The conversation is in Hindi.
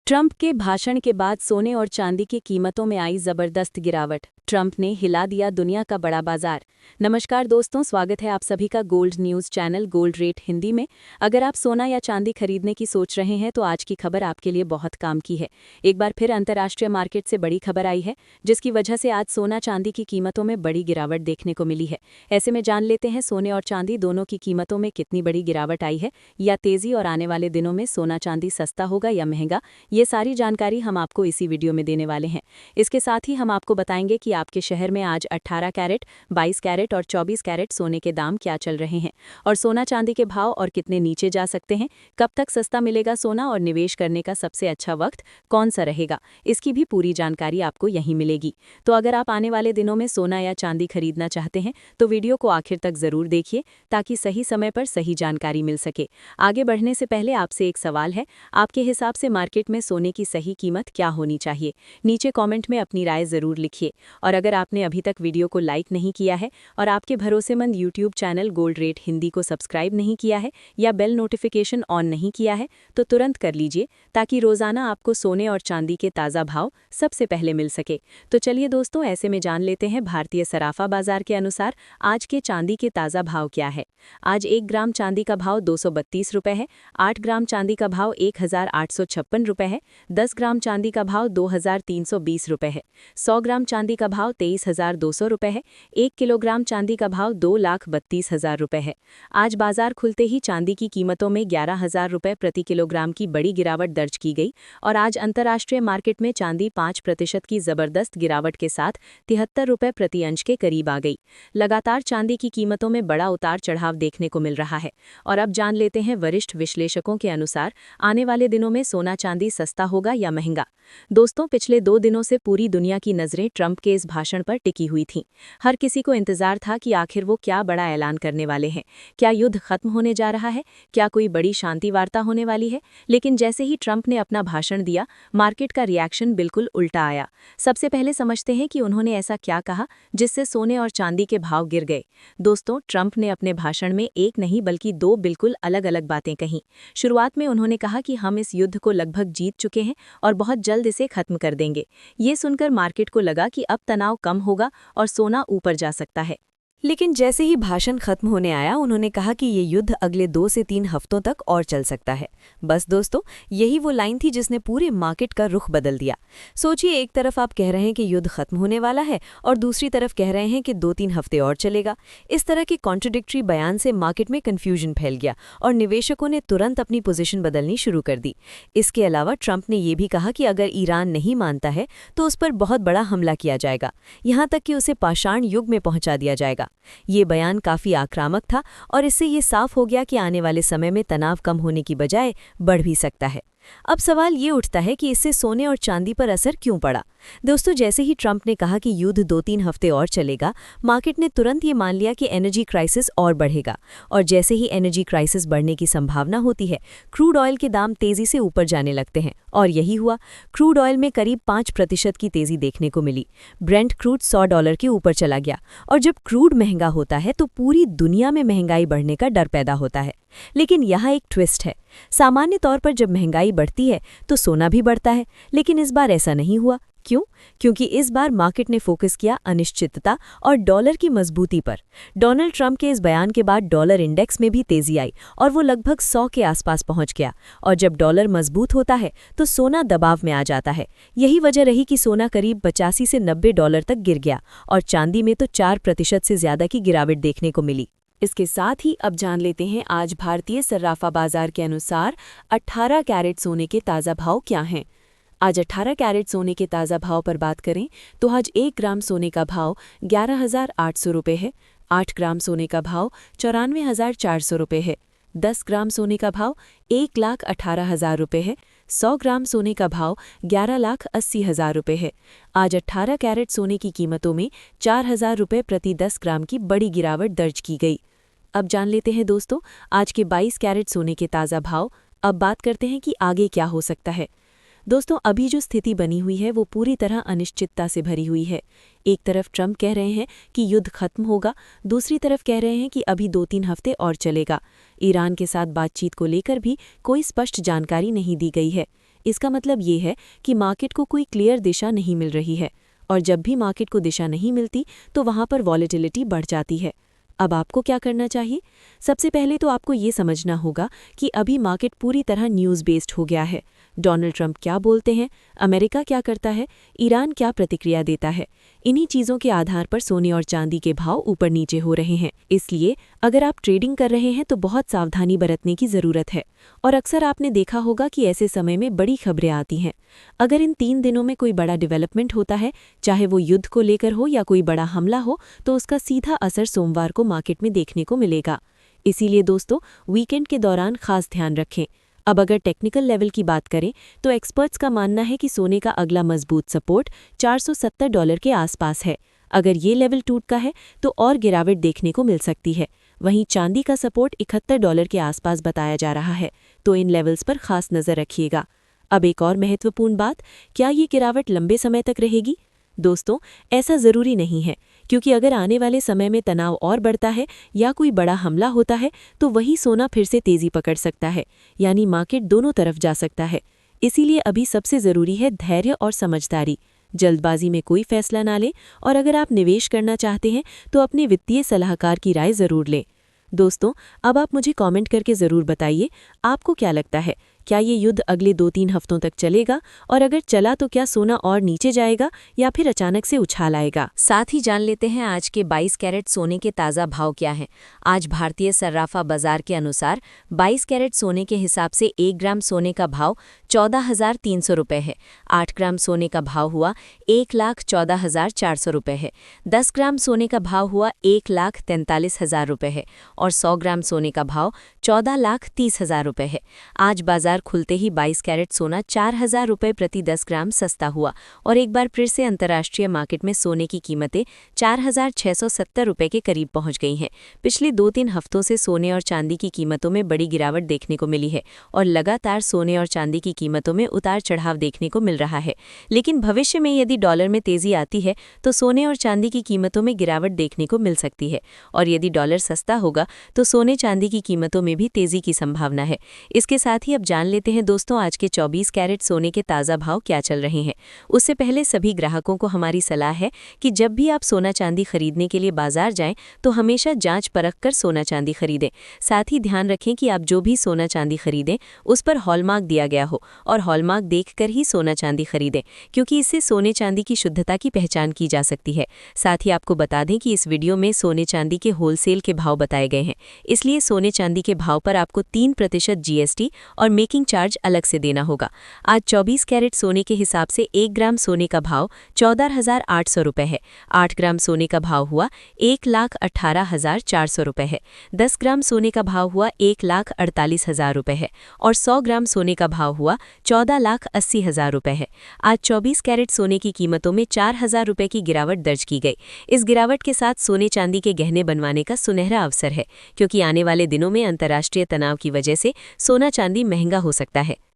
ट्रंप के भाषण के बाद सोने और चांदी की कीमतों में आई जबरदस्त गिरावट। ट्रंप ने हिला दिया दुनिया का बड़ा बाजार। नमस्कार दोस्तों, स्वागत है आप सभी का gold news channel gold rate Hindi में। अगर आप सोना या चांदी खरीदने की सोच रहे हैं तो आज की खबर आपके लिए बहुत काम की है। एक बार फिर अंतर्राष्ट्रीय मार्केट से बड़ी खबर आई है, जिसकी वजह से आज सोना चांदी की कीमतों में बड़ी गिरावट देखने को मिली है। ऐसे में जान लेते हैं सोने और चांदी दोनों की कीमतों में कितनी बड़ी गिरावट आई है या तेजी, और आने वाले दिनों में सोना चांदी सस्ता होगा या महंगा। ये सारी जानकारी हम आपको इसी वीडियो में देने वाले हैं। इसके साथ ही हम आपको बताएंगे कि आपके शहर में आज 18 कैरेट, 22 कैरेट और 24 कैरेट सोने के दाम क्या चल रहे हैं, और सोना चांदी के भाव और कितने नीचे जा सकते हैं, कब तक सस्ता मिलेगा सोना, और निवेश करने का सबसे अच्छा वक्त कौन सा रहेगा, इसकी भी पूरी जानकारी आपको यहीं मिलेगी। तो अगर आप आने वाले दिनों में सोना या चांदी खरीदना चाहते हैं तो वीडियो को आखिर तक जरूर देखिए, ताकि सही समय पर सही जानकारी मिल सके। आगे बढ़ने से पहले आपसे एक सवाल है, आपके हिसाब से मार्केट में सोने की सही कीमत क्या होनी चाहिए? नीचे कमेंट में अपनी राय जरूर लिखिए। और अगर आपने अभी तक वीडियो को लाइक नहीं किया है और आपके भरोसेमंद YouTube channel gold rate Hindi को सब्सक्राइब नहीं किया है या बेल नोटिफिकेशन ऑन नहीं किया है तो तुरंत कर लीजिए, ताकि रोजाना आपको सोने और चांदी के ताज़ा भाव सबसे पहले मिल सके। तो चलिए दोस्तों, ऐसे में जान लेते हैं भारतीय सराफा बाजार के अनुसार आज के चांदी के ताज़ा भाव क्या है। आज 1 ग्राम चांदी का भाव 232 रुपये है। 8 ग्राम चांदी का भाव 1856 रुपये है। 10 ग्राम चांदी का भाव 2320 रुपये है। 100 ग्राम चांदी का भाव 23,200 रुपये है। 1 किलोग्राम चांदी का भाव 2,32,000 रुपये है। आज बाजार खुलते ही चांदी की कीमतों में 11,000 रुपये प्रति किलोग्राम की बड़ी गिरावट दर्ज की गई, और आज अंतर्राष्ट्रीय मार्केट में चांदी 5% की जबरदस्त गिरावट के साथ 73 रुपये प्रति अंश के करीब आ गई। लगातार चांदी की कीमतों में बड़ा उतार चढ़ाव देखने को मिल रहा है। और अब जान लेते हैं वरिष्ठ विश्लेषकों के अनुसार आने वाले दिनों में सोना चांदी सस्ता होगा या महंगा। दोस्तों, पिछले 2 दिनों से पूरी दुनिया की नजरें ट्रंप के इस भाषण पर टिकी हुई थीं। हर किसी को इंतजार था कि आखिर वो क्या बड़ा ऐलान करने वाले हैं। क्या युद्ध खत्म होने जा रहा है? क्या कोई बड़ी शांति वार्ता होने वाली है? लेकिन जैसे ही ट्रंप ने अपना भाषण दिया, मार्केट का रिएक्शन बिल्कुल उल्टा आया। सबसे पहले समझते हैं कि उन्होंने ऐसा क्या कहा जिससे सोने और चांदी के भाव गिर गए। दोस्तों, ट्रंप ने अपने भाषण में एक नहीं बल्कि 2 बिल्कुल अलग अलग बातें कहीं। शुरुआत में उन्होंने कहा कि हम इस युद्ध को लगभग जीत चुके हैं और बहुत जल्द इसे खत्म कर देंगे। ये सुनकर मार्केट को लगा कि अब तनाव कम होगा और सोना ऊपर जा सकता है। लेकिन जैसे ही भाषण खत्म होने आया, उन्होंने कहा कि ये युद्ध अगले 2 से 3 हफ्तों तक और चल सकता है। बस दोस्तों, यही वो लाइन थी जिसने पूरे मार्केट का रुख बदल दिया। सोचिए, एक तरफ आप कह रहे हैं कि युद्ध खत्म होने वाला है और दूसरी तरफ कह रहे हैं कि 2-3 हफ्ते और चलेगा। इस तरह के कॉन्ट्रडिक्टरी बयान से मार्केट में कन्फ्यूजन फैल गया और निवेशकों ने तुरंत अपनी पोजीशन बदलनी शुरू कर दी। इसके अलावा ट्रंप ने यह भी कहा कि अगर ईरान नहीं मानता है तो उस पर बहुत बड़ा हमला किया जाएगा, यहाँ तक कि उसे पाषाण युग में पहुंचा दिया जाएगा। ये बयान काफी आक्रामक था और इससे ये साफ हो गया कि आने वाले समय में तनाव कम होने की बजाय बढ़ भी सकता है। अब सवाल ये उठता है कि इससे सोने और चांदी पर असर क्यों पड़ा। दोस्तों, जैसे ही ट्रंप ने कहा कि युद्ध 2-3 हफ्ते और चलेगा, मार्केट ने तुरंत ये मान लिया कि एनर्जी क्राइसिस और बढ़ेगा। और जैसे ही एनर्जी क्राइसिस बढ़ने की संभावना होती है, क्रूड ऑयल के दाम तेजी से ऊपर जाने लगते हैं, और यही हुआ। क्रूड ऑयल में करीब 5% की तेजी देखने को मिली। ब्रेंट क्रूड $100 के ऊपर चला गया। और जब क्रूड महंगा होता है तो पूरी दुनिया में महंगाई बढ़ने का डर पैदा होता है। लेकिन यहाँ एक ट्विस्ट है। सामान्य तौर पर जब महंगाई बढ़ती है तो सोना भी बढ़ता है, लेकिन इस बार ऐसा नहीं हुआ। क्यों? क्योंकि इस बार मार्केट ने फोकस किया अनिश्चितता और डॉलर की मजबूती पर। डोनाल्ड ट्रंप के इस बयान के बाद डॉलर इंडेक्स में भी तेजी आई और वो लगभग 100 के आसपास पहुंच गया। और जब डॉलर मजबूत होता है तो सोना दबाव में आ जाता है। यही वजह रही कि सोना करीब 85 से $90 तक गिर गया, और चांदी में तो 4% से ज्यादा की गिरावट देखने को मिली। इसके साथ ही अब जान लेते हैं आज भारतीय सर्राफा बाजार के अनुसार 18 कैरेट सोने के ताज़ा भाव क्या हैं। आज 18 कैरेट सोने के ताज़ा भाव पर बात करें तो आज 1 ग्राम सोने का भाव 11,800 रुपये है। 8 ग्राम सोने का भाव 94,400 रुपये है। 10 ग्राम सोने का भाव 1,18,000 रुपये है। 100 ग्राम सोने का भाव 11,80,000 रुपये है। आज 18 कैरेट सोने की कीमतों में 4,000 रुपये प्रति 10 ग्राम की बड़ी गिरावट दर्ज की गई। अब जान लेते हैं दोस्तों आज के 22 कैरेट सोने के ताज़ा भाव। अब बात करते हैं कि आगे क्या हो सकता है। दोस्तों, अभी जो स्थिति बनी हुई है वो पूरी तरह अनिश्चितता से भरी हुई है। एक तरफ ट्रंप कह रहे हैं कि युद्ध खत्म होगा, दूसरी तरफ कह रहे हैं कि अभी 2-3 हफ्ते और चलेगा। ईरान के साथ बातचीत को लेकर भी कोई स्पष्ट जानकारी नहीं दी गई है। इसका मतलब ये है कि मार्केट को कोई क्लियर दिशा नहीं मिल रही है, और जब भी मार्केट को दिशा नहीं मिलती तो वहाँ पर वॉलेटिलिटी बढ़ जाती है। अब आपको क्या करना चाहिए? सबसे पहले तो आपको ये समझना होगा कि अभी मार्केट पूरी तरह न्यूज़ बेस्ड हो गया है। डोनाल्ड ट्रंप क्या बोलते हैं, अमेरिका क्या करता है, ईरान क्या प्रतिक्रिया देता है, इन्हीं चीज़ों के आधार पर सोने और चांदी के भाव ऊपर नीचे हो रहे हैं। इसलिए अगर आप ट्रेडिंग कर रहे हैं तो बहुत सावधानी बरतने की ज़रूरत है। और अक्सर आपने देखा होगा कि ऐसे समय में बड़ी खबरें आती हैं। अगर इन 3 दिनों में कोई बड़ा डेवलपमेंट होता है, चाहे वो युद्ध को लेकर हो या कोई बड़ा हमला हो, तो उसका सीधा असर सोमवार को मार्केट में देखने को मिलेगा। इसीलिए दोस्तों, वीकेंड के दौरान खास ध्यान रखें। अब अगर टेक्निकल लेवल की बात करें तो एक्सपर्ट्स का मानना है कि सोने का अगला मजबूत सपोर्ट $470 के आसपास है। अगर ये लेवल टूटता है तो और गिरावट देखने को मिल सकती है। वहीं चांदी का सपोर्ट $71 के आसपास बताया जा रहा है, तो इन लेवल्स पर खास नज़र रखिएगा। अब एक और महत्वपूर्ण बात, क्या ये गिरावट लंबे समय तक रहेगी? दोस्तों, ऐसा ज़रूरी नहीं है, क्योंकि अगर आने वाले समय में तनाव और बढ़ता है या कोई बड़ा हमला होता है तो वही सोना फिर से तेज़ी पकड़ सकता है, यानी मार्केट दोनों तरफ जा सकता है। इसीलिए अभी सबसे ज़रूरी है धैर्य और समझदारी। जल्दबाजी में कोई फैसला ना लें, और अगर आप निवेश करना चाहते हैं तो अपने वित्तीय सलाहकार की राय ज़रूर लें। दोस्तों, अब आप मुझे कमेंट करके ज़रूर बताइए, आपको क्या लगता है, क्या ये युद्ध अगले 2-3 हफ्तों तक चलेगा? और अगर चला तो क्या सोना और नीचे जाएगा या फिर अचानक से उछाल आएगा? साथ ही जान लेते हैं आज के 22 कैरेट सोने के ताज़ा भाव क्या हैं। आज भारतीय सर्राफा बाजार के अनुसार 22 कैरेट सोने के हिसाब से 1 ग्राम सोने का भाव 14,300 रुपये है। 8 ग्राम सोने का भाव हुआ 1,14,400 रुपये है। 10 ग्राम सोने का भाव हुआ 1,43,000 रुपये है और 100 ग्राम सोने का भाव 14,30,000 रुपये है। आज बाजार खुलते ही 22 कैरेट सोना 4,000 रुपये प्रति 10 ग्राम सस्ता हुआ और एक बार फिर से अंतर्राष्ट्रीय मार्केट में सोने की कीमतें 4,670 रुपये के करीब पहुंच गई हैं। पिछले 2-3 हफ्तों से सोने और चांदी की कीमतों में बड़ी गिरावट देखने को मिली है और लगातार सोने और चांदी की कीमतों में उतार चढ़ाव देखने को मिल रहा है। लेकिन भविष्य में यदि डॉलर में तेजी आती है तो सोने और चांदी की कीमतों में गिरावट देखने को मिल सकती है, और यदि डॉलर सस्ता होगा तो सोने चांदी की कीमतों में भी तेजी की संभावना है। इसके साथ ही अब जान लेते हैं दोस्तों, आज के 24 कैरेट सोने के ताज़ा भाव क्या चल रहे हैं। उससे पहले सभी ग्राहकों को हमारी सलाह है कि जब भी आप सोना चांदी खरीदने के लिए बाजार जाएं तो हमेशा जांच परख कर सोना चांदी खरीदें। साथ ही ध्यान रखें कि आप जो भी सोना चांदी खरीदें उस पर हॉलमार्क दिया गया हो, और हॉलमार्क देखकर ही सोना चांदी खरीदें, क्योंकि इससे सोने चांदी की शुद्धता की पहचान की जा सकती है। साथ ही आपको बता दें कि इस वीडियो में सोने चांदी के होलसेल के भाव बताए गए हैं, इसलिए सोने चांदी के भाव पर आपको 3% GST और मेकिंग चार्ज अलग से देना होगा। आज 24 कैरेट सोने के हिसाब से 1 ग्राम सोने का भाव 14,800 रुपये है। 8 ग्राम सोने का भाव हुआ 1,18,400 रुपये है। 10 ग्राम सोने का भाव हुआ 1,48,000 रुपये है और 100 ग्राम सोने का भाव हुआ 14,80,000 रुपये है। आज 24 कैरेट सोने की कीमतों में 4,000 रुपये की गिरावट दर्ज की गई। इस गिरावट के साथ सोने चांदी के गहने बनवाने का सुनहरा अवसर है, क्योंकि आने वाले दिनों में अंतर्राष्ट्रीय तनाव की वजह से सोना चांदी महंगा हो सकता है।